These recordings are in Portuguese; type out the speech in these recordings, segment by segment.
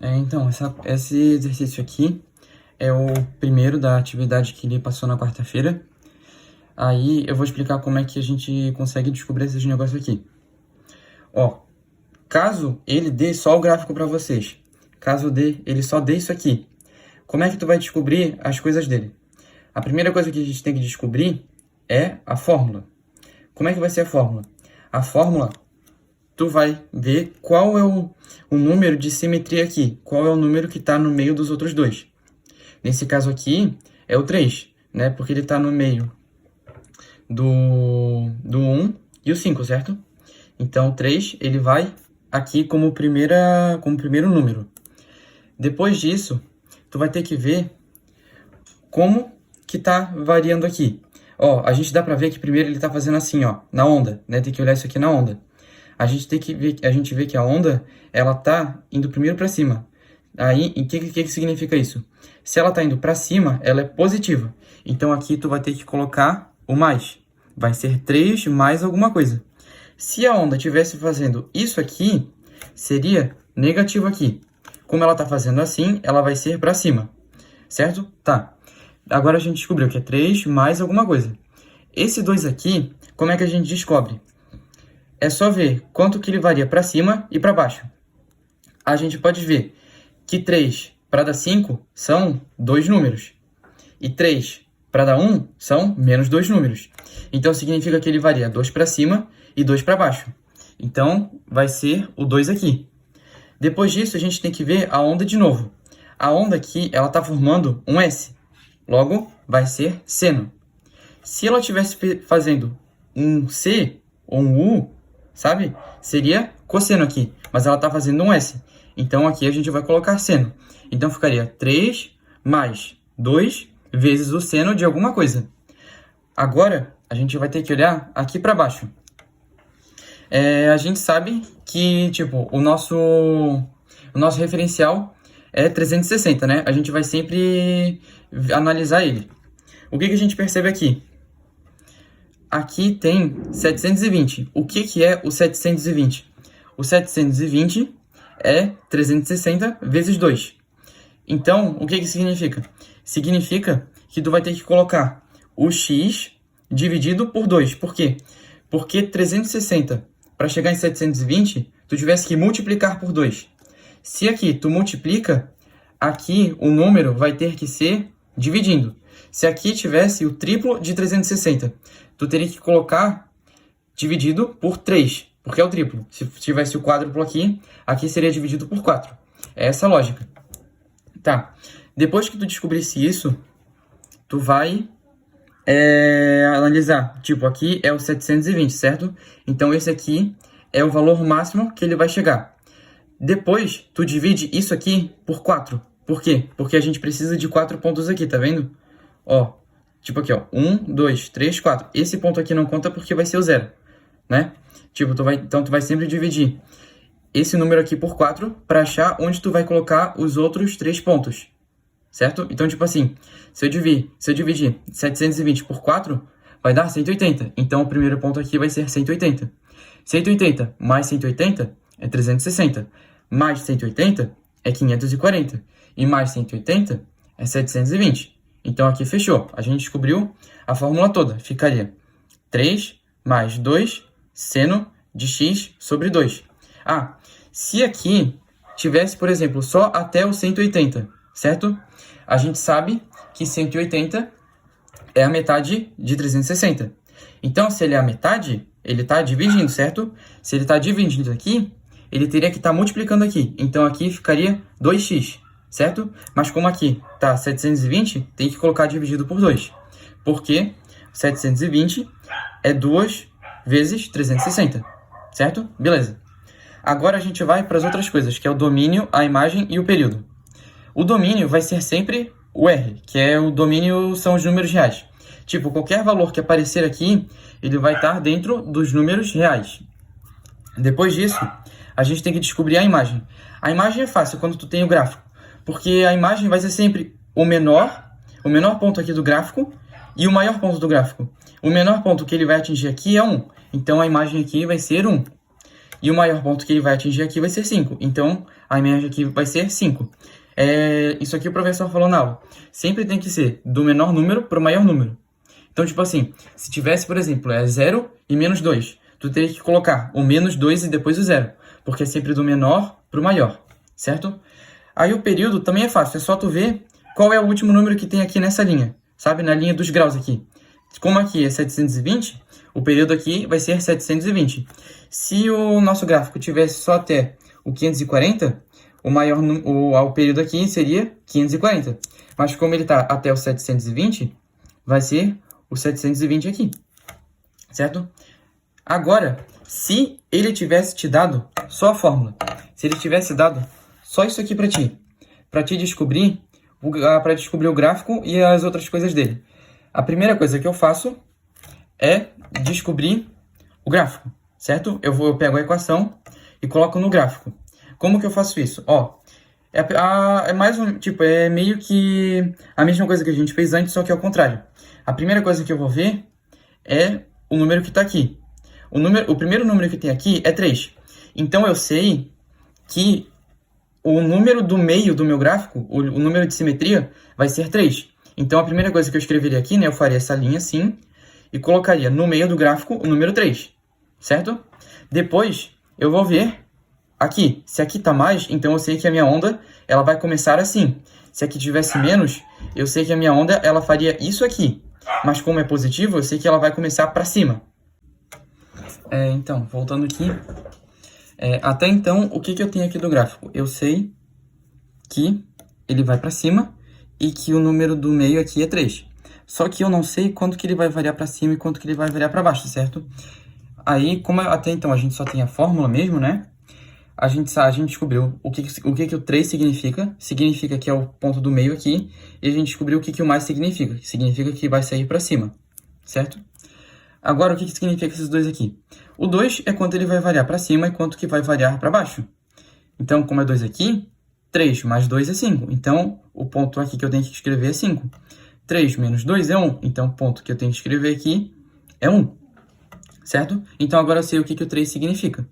Então, esse exercício aqui é o primeiro da atividade que ele passou na quarta-feira. Aí eu vou explicar como é que a gente consegue descobrir esses negócios aqui. Ó, caso ele dê só o gráfico para vocês, caso ele só dê isso aqui, como é que tu vai descobrir as coisas dele? A primeira coisa que a gente tem que descobrir é a fórmula. Como é que vai ser a fórmula? A fórmula, tu vai ver qual é o número de simetria aqui, qual é o número que está no meio dos outros dois. Nesse caso aqui, é o 3, né? Porque ele está no meio do 1 e o 5, certo? Então, o 3, ele vai aqui como primeiro número. Depois disso, tu vai ter que ver como que tá variando aqui. Ó, a gente dá pra ver que primeiro ele tá fazendo assim, ó, na onda, né? Tem que olhar isso aqui na onda. A gente vê que a onda, ela tá indo primeiro para cima. Aí, o que significa isso? Se ela tá indo para cima, ela é positiva. Então, aqui tu vai ter que colocar o mais. Vai ser 3 mais alguma coisa. Se a onda estivesse fazendo isso aqui, seria negativo aqui. Como ela tá fazendo assim, ela vai ser para cima. Certo? Tá. Agora a gente descobriu que é 3 mais alguma coisa. Esse 2 aqui, como é que a gente descobre? É só ver quanto que ele varia para cima e para baixo. A gente pode ver que 3 para dar 5 são 2 números. E 3 para dar 1 são menos 2 números. Então, significa que ele varia 2 para cima e 2 para baixo. Então, vai ser o 2 aqui. Depois disso, a gente tem que ver a onda de novo. A onda aqui, ela está formando um S. Logo, vai ser seno. Se ela estivesse fazendo um C ou um U, sabe? Seria cosseno aqui, mas ela está fazendo um S. Então, aqui a gente vai colocar seno. Então, ficaria 3 mais 2 vezes o seno de alguma coisa. Agora, a gente vai ter que olhar aqui para baixo. A gente sabe que, tipo, o nosso referencial é 360, né? A gente vai sempre analisar ele. O que a gente percebe aqui? Aqui tem 720. O que é o 720? O 720 é 360 vezes 2. Então, o que significa? Significa que tu vai ter que colocar o x dividido por 2. Por quê? Porque 360, para chegar em 720, tu tivesse que multiplicar por 2. Se aqui tu multiplica, aqui o número vai ter que ser dividindo. Se aqui tivesse o triplo de 360, tu teria que colocar dividido por 3, porque é o triplo. Se tivesse o quádruplo aqui, aqui seria dividido por 4. É essa a lógica. Tá. Depois que tu descobrisse isso, tu vai analisar. Tipo, aqui é o 720, certo? Então, esse aqui é o valor máximo que ele vai chegar. Depois, tu divide isso aqui por 4. Por quê? Porque a gente precisa de 4 pontos aqui, tá vendo? Ó, tipo aqui, ó. 1, 2, 3, 4. Esse ponto aqui não conta porque vai ser o 0, né? Tipo, então tu vai sempre dividir esse número aqui por 4 para achar onde tu vai colocar os outros 3 pontos, certo? Então, tipo assim, se eu dividir 720 por 4, vai dar 180. Então, o primeiro ponto aqui vai ser 180. 180 mais 180 é 360. Mais 180 é 540. E mais 180 é 720. Então, aqui fechou. A gente descobriu a fórmula toda. Ficaria 3 mais 2 seno de x sobre 2. Ah, se aqui tivesse, por exemplo, só até o 180, certo? A gente sabe que 180 é a metade de 360. Então, se ele é a metade, ele está dividindo, certo? Se ele está dividindo aqui, ele teria que estar multiplicando aqui. Então, aqui ficaria 2x, certo? Mas como aqui está 720, tem que colocar dividido por 2. Porque 720 é 2 vezes 360, certo? Beleza. Agora a gente vai para as outras coisas, que é o domínio, a imagem e o período. O domínio vai ser sempre o R, que é o domínio, são os números reais. Tipo, qualquer valor que aparecer aqui, ele vai estar dentro dos números reais. Depois disso, a gente tem que descobrir a imagem. A imagem é fácil quando tu tem o gráfico, porque a imagem vai ser sempre o menor ponto aqui do gráfico e o maior ponto do gráfico. O menor ponto que ele vai atingir aqui é 1. Então, a imagem aqui vai ser 1. E o maior ponto que ele vai atingir aqui vai ser 5. Então, a média aqui vai ser 5. Isso aqui o professor falou na aula. Sempre tem que ser do menor número para o maior número. Então, tipo assim, se tivesse, por exemplo, 0 e menos 2, tu teria que colocar o menos 2 e depois o 0, porque é sempre do menor para o maior, certo? Aí o período também é fácil, é só tu ver qual é o último número que tem aqui nessa linha, sabe? Na linha dos graus aqui. Como aqui é 720, o período aqui vai ser 720. Se o nosso gráfico tivesse só até o 540, o período aqui seria 540. Mas como ele está até o 720, vai ser o 720 aqui, certo? Agora, se ele tivesse te dado só a fórmula, se ele tivesse dado só isso aqui para te descobrir, para descobrir o gráfico e as outras coisas dele. A primeira coisa que eu faço é descobrir o gráfico, certo? Eu pego a equação e coloco no gráfico. Como que eu faço isso? É meio que a mesma coisa que a gente fez antes, só que ao contrário. A primeira coisa que eu vou ver é o número que está aqui. O primeiro número que tem aqui é 3. Então, eu sei que o número do meio do meu gráfico, o número de simetria, vai ser 3. Então, a primeira coisa que eu escreveria aqui, né, eu faria essa linha assim e colocaria no meio do gráfico o número 3, certo? Depois, eu vou ver aqui. Se aqui está mais, então eu sei que a minha onda ela vai começar assim. Se aqui tivesse menos, eu sei que a minha onda ela faria isso aqui. Mas como é positivo, eu sei que ela vai começar para cima. Então, voltando aqui. Até então, o que eu tenho aqui do gráfico? Eu sei que ele vai para cima e que o número do meio aqui é 3. Só que eu não sei quanto que ele vai variar para cima e quanto que ele vai variar para baixo, certo? Aí, como até então a gente só tem a fórmula mesmo, né? A gente descobriu o que o 3 significa. Significa que é o ponto do meio aqui. E a gente descobriu o que o mais significa. Significa que vai sair para cima, certo? Agora, o que significa esses dois aqui? O 2 é quanto ele vai variar para cima e quanto que vai variar para baixo. Então, como é 2 aqui, 3 mais 2 é 5. Então, o ponto aqui que eu tenho que escrever é 5. 3 menos 2 é 1. Então, o ponto que eu tenho que escrever aqui é 1. Certo? Então, agora eu sei o que o 3 significa.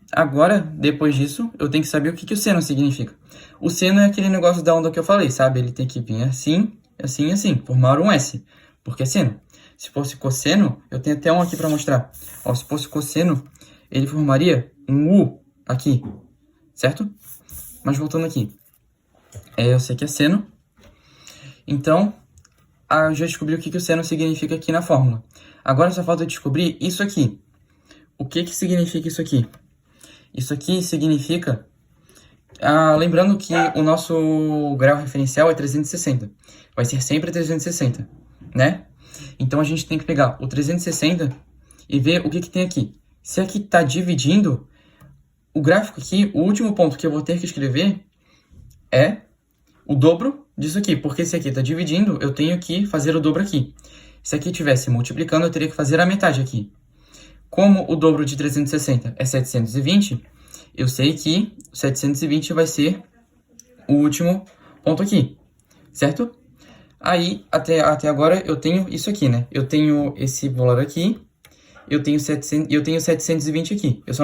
Agora, depois disso, eu tenho que saber o que o seno significa. O seno é aquele negócio da onda que eu falei, sabe? Ele tem que vir assim, assim, assim, formar um S, porque é seno. Se fosse cosseno, eu tenho até um aqui para mostrar. Se fosse cosseno, ele formaria um U aqui, certo? Mas voltando aqui. Eu sei que é seno. Então, eu já descobri o que o seno significa aqui na fórmula. Agora só falta descobrir isso aqui. O que significa isso aqui? Isso aqui significa... lembrando que o nosso grau referencial é 360. Vai ser sempre 360, né? Então, a gente tem que pegar o 360 e ver o que tem aqui. Se aqui está dividindo, o gráfico aqui, o último ponto que eu vou ter que escrever é o dobro disso aqui. Porque se aqui está dividindo, eu tenho que fazer o dobro aqui. Se aqui estivesse multiplicando, eu teria que fazer a metade aqui. Como o dobro de 360 é 720, eu sei que 720 vai ser o último ponto aqui, certo? Aí, até agora, eu tenho isso aqui, né? Eu tenho esse valor aqui, eu tenho 720 aqui. Eu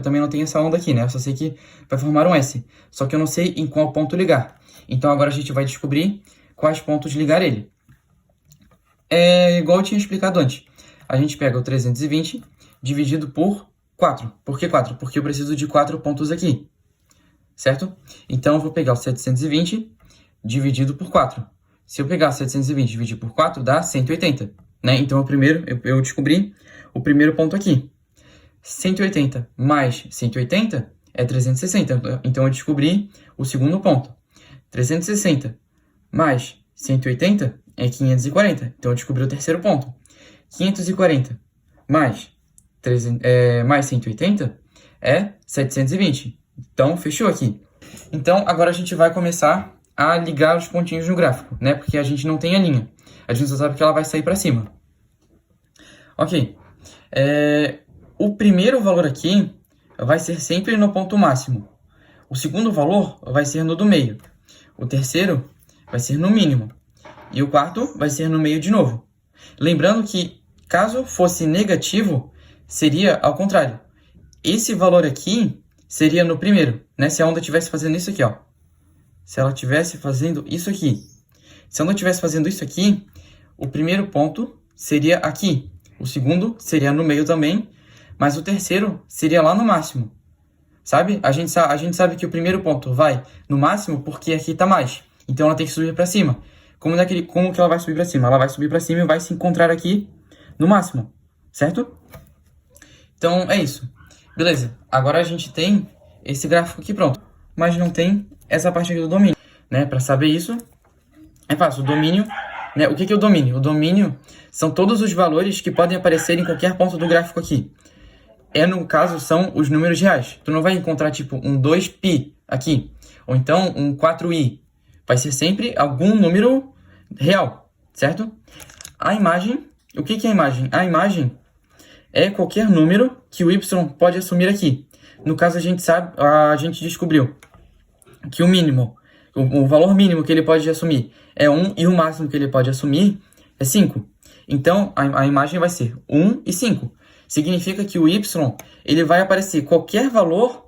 também não tenho essa onda aqui, né? Eu só sei que vai formar um S. Só que eu não sei em qual ponto ligar. Então, agora a gente vai descobrir quais pontos ligar ele. Igual eu tinha explicado antes. A gente pega o 320 dividido por 4. Por que 4? Porque eu preciso de 4 pontos aqui, certo? Então, eu vou pegar o 720 dividido por 4. Se eu pegar 720 e dividir por 4, dá 180, né? Então, eu descobri o primeiro ponto aqui. 180 mais 180 é 360. Então, eu descobri o segundo ponto. 360 mais 180 é 540. Então, eu descobri o terceiro ponto. 540 mais 180 é 720. Então, fechou aqui. Então, agora a gente vai começar a ligar os pontinhos no gráfico, né? Porque a gente não tem a linha. A gente só sabe que ela vai sair para cima. Ok. O primeiro valor aqui vai ser sempre no ponto máximo. O segundo valor vai ser no do meio. O terceiro vai ser no mínimo. E o quarto vai ser no meio de novo. Lembrando que, caso fosse negativo, seria ao contrário. esse valor aqui seria no primeiro, né? Se a onda estivesse fazendo isso aqui, ó. Se ela estivesse fazendo isso aqui. Se a onda estivesse fazendo isso aqui, o primeiro ponto seria aqui. O segundo seria no meio também, mas o terceiro seria lá no máximo. Sabe? A gente sabe que o primeiro ponto vai no máximo porque aqui tá mais. Então ela tem que subir para cima. Como que ela vai subir para cima? Ela vai subir para cima e vai se encontrar aqui no máximo, certo? Então é isso. Beleza. Agora a gente tem esse gráfico aqui pronto, mas não tem essa parte aqui do domínio, né? Para saber isso, é fácil. O domínio, né? O que é o domínio? O domínio são todos os valores que podem aparecer em qualquer ponto do gráfico aqui. No caso, são os números reais. Tu não vai encontrar, tipo, um 2π aqui, ou então um 4i. Vai ser sempre algum número real, certo? A imagem, o que é a imagem? A imagem é qualquer número que o y pode assumir aqui. No caso, a gente descobriu que o mínimo, o valor mínimo que ele pode assumir é 1 e o máximo que ele pode assumir é 5. Então, a imagem vai ser 1 e 5. Significa que o y, ele vai aparecer qualquer valor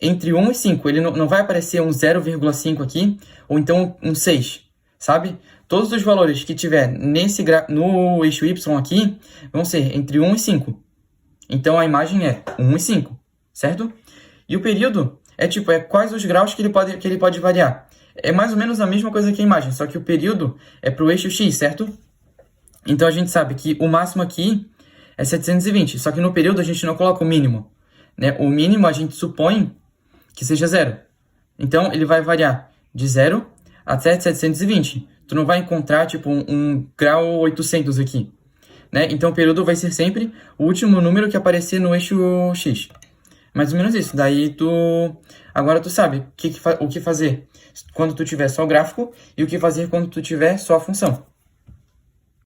entre 1 e 5. Ele não vai aparecer um 0,5 aqui, ou então um 6, sabe? Todos os valores que tiver no eixo y aqui vão ser entre 1 e 5. Então, a imagem é 1 e 5, certo? E o período é quais os graus que ele pode variar. É mais ou menos a mesma coisa que a imagem, só que o período é para o eixo x, certo? Então, a gente sabe que o máximo aqui é 720, só que no período a gente não coloca o mínimo, né? O mínimo a gente supõe que seja 0. Então, ele vai variar de 0 até 720. Tu não vai encontrar, tipo, um grau 800 aqui, né? Então, o período vai ser sempre o último número que aparecer no eixo x. Mais ou menos isso. Daí, agora tu sabe o que fazer quando tu tiver só o gráfico e o que fazer quando tu tiver só a função.